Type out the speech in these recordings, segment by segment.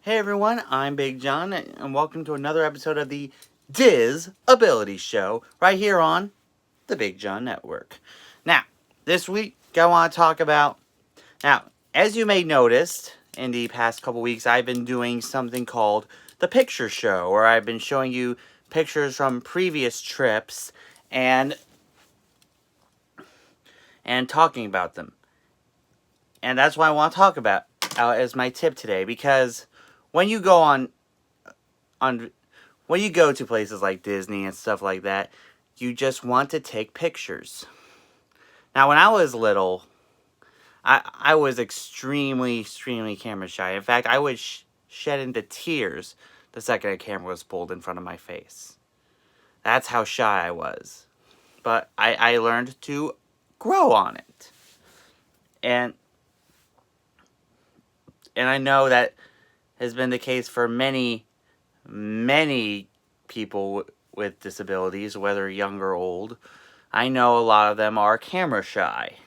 Hey everyone, I'm Big John, and welcome to another episode of the Diz Ability Show, right here on the Big John Network. Now, this week, I want to talk about... Now, as you may noticed, in the past couple weeks, I've been doing something called the Picture Show, where I've been showing you pictures from previous trips and talking about them. And that's what I want to talk about as my tip today, because when you go on when you go to places like Disney and stuff like that, you just want to take pictures. Now, when I was little, I was extremely camera shy. In fact, I would shed into tears the second a camera was pulled in front of my face. That's how shy I was. But I learned to grow on it. And I know that has been the case for many people with disabilities, whether young or old. I know a lot of them are camera shy.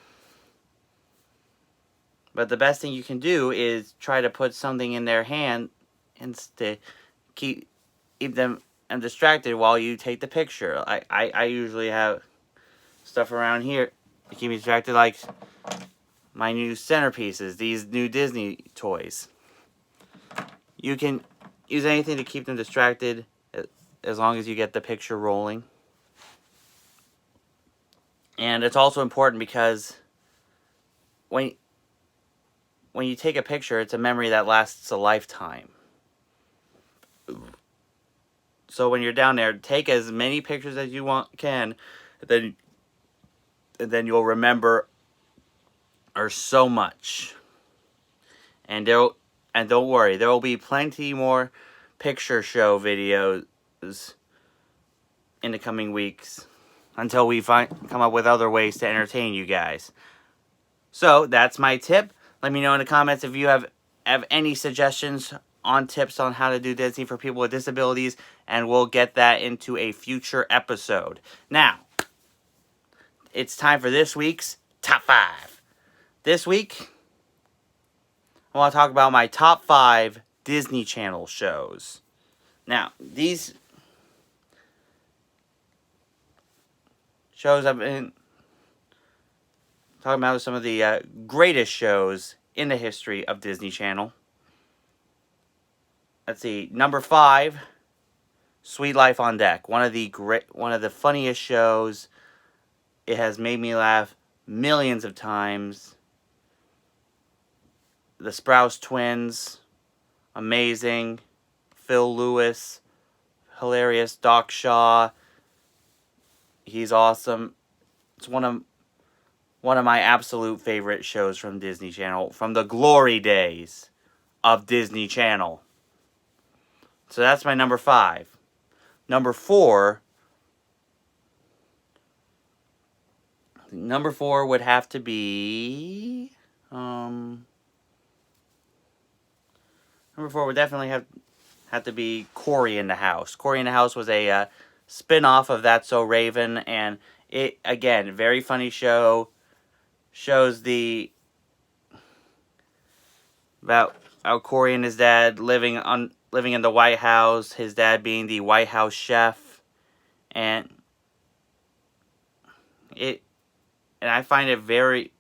But the best thing you can do is try to put something in their hand and to keep them distracted while you take the picture. I usually have stuff around here to keep me distracted, like my new centerpieces, these new Disney toys. You can use anything to keep them distracted as long as you get the picture rolling. And it's also important because when you take a picture, it's a memory that lasts a lifetime. So when you're down there, take as many pictures as you can, and then you'll remember so much. And don't worry, there will be plenty more picture show videos in the coming weeks until we come up with other ways to entertain you guys. So that's my tip. Let me know in the comments if you have any suggestions on tips on how to do Disney for people with disabilities, and we'll get that into a future episode. Now, it's time for this week's Top 5. This week, I want to talk about my top 5 Disney Channel shows. Now, these shows I've been talking about some of the greatest shows in the history of Disney Channel. Let's see, number 5, Suite Life on Deck. One of the funniest shows. It has made me laugh millions of times. The Sprouse twins, amazing. Phil Lewis, hilarious. Doc Shaw, he's awesome. It's one of my absolute favorite shows from Disney Channel, from the glory days of Disney Channel. So that's my number 5. Number 4 would have to be... number 4 would definitely have to be Cory in the House. Cory in the House was a spin-off of That's So Raven, and it, again, very funny show. Shows about how Cory and his dad living in the White House, his dad being the White House chef, and I find it very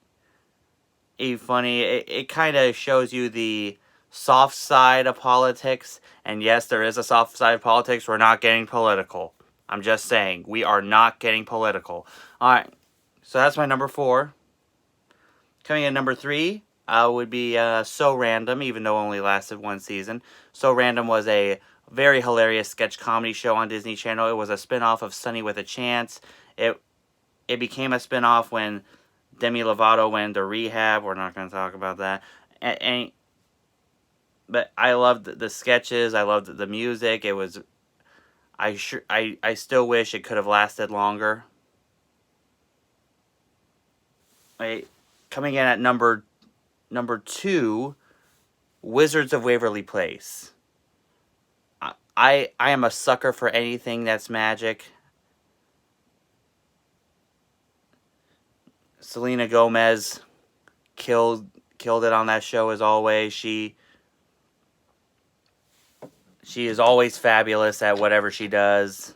funny. It kind of shows you the soft side of politics, and yes, there is a soft side of politics. We're not getting political. I'm just saying, we are not getting political. Alright, so that's my number 4. Coming in number 3 would be So Random, even though it only lasted 1 season. So Random was a very hilarious sketch comedy show on Disney Channel. It was a spin-off of Sunny with a Chance. It became a spin-off when Demi Lovato went to rehab. We're not going to talk about that. But I loved the sketches. I loved the music. It was... I still wish it could have lasted longer. Coming in at number 2, Wizards of Waverly Place. I am a sucker for anything that's magic. Selena Gomez killed it on that show as always. She She is always fabulous at whatever she does.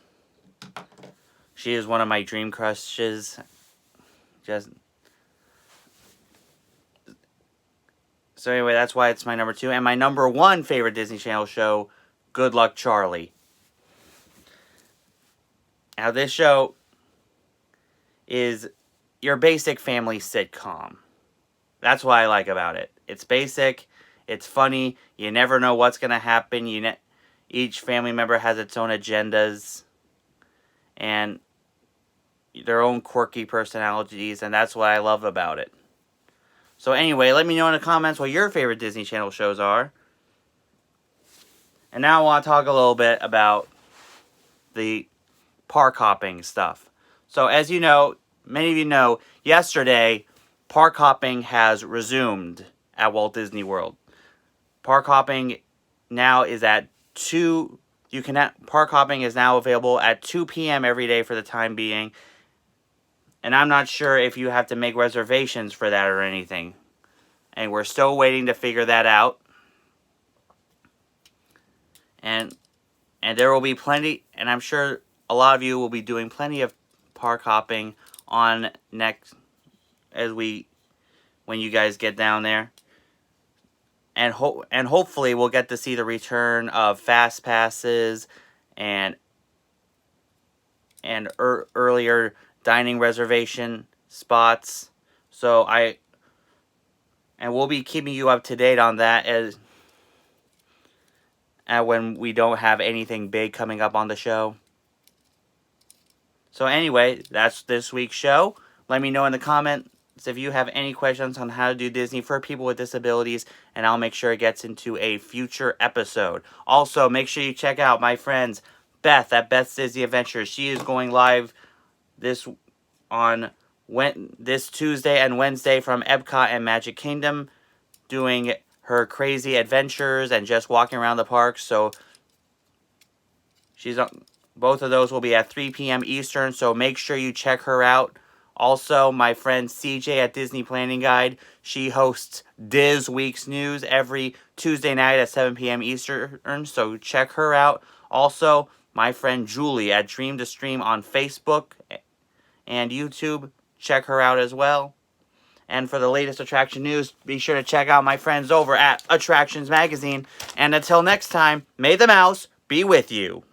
She is one of my dream crushes. So anyway, that's why it's my number 2. And my number 1 favorite Disney Channel show, Good Luck Charlie. Now this show is your basic family sitcom. That's what I like about it. It's basic, it's funny, you never know what's going to happen. Each family member has its own agendas and their own quirky personalities, and that's what I love about it. So anyway, let me know in the comments what your favorite Disney Channel shows are. And now I want to talk a little bit about the park hopping stuff. So as you know, many of you know, yesterday, park hopping has resumed at Walt Disney World. Park hopping now is at 2... Park hopping is now available at 2 p.m. every day for the time being. And I'm not sure if you have to make reservations for that or anything. And we're still waiting to figure that out. And there will be plenty, and I'm sure a lot of you will be doing plenty of park hopping on when you guys get down there. And hopefully we'll get to see the return of fast passes and earlier dining reservation spots. And we'll be keeping you up to date on that as when we don't have anything big coming up on the show. So anyway, that's this week's show. Let me know in the comments if you have any questions on how to do Disney for people with disabilities, and I'll make sure it gets into a future episode. Also, make sure you check out my friends Beth at Beth's Disney Adventures. She is going live this Tuesday and Wednesday from Epcot and Magic Kingdom, doing her crazy adventures and just walking around the park. So both of those will be at 3 p.m. Eastern, so make sure you check her out. Also, my friend CJ at Disney Planning Guide, she hosts Diz Week's News every Tuesday night at 7 p.m. Eastern, so check her out. Also, my friend Julie at Dream to Stream on Facebook and YouTube, check her out as well. And for the latest attraction news, be sure to check out my friends over at Attractions Magazine. And until next time, may the mouse be with you.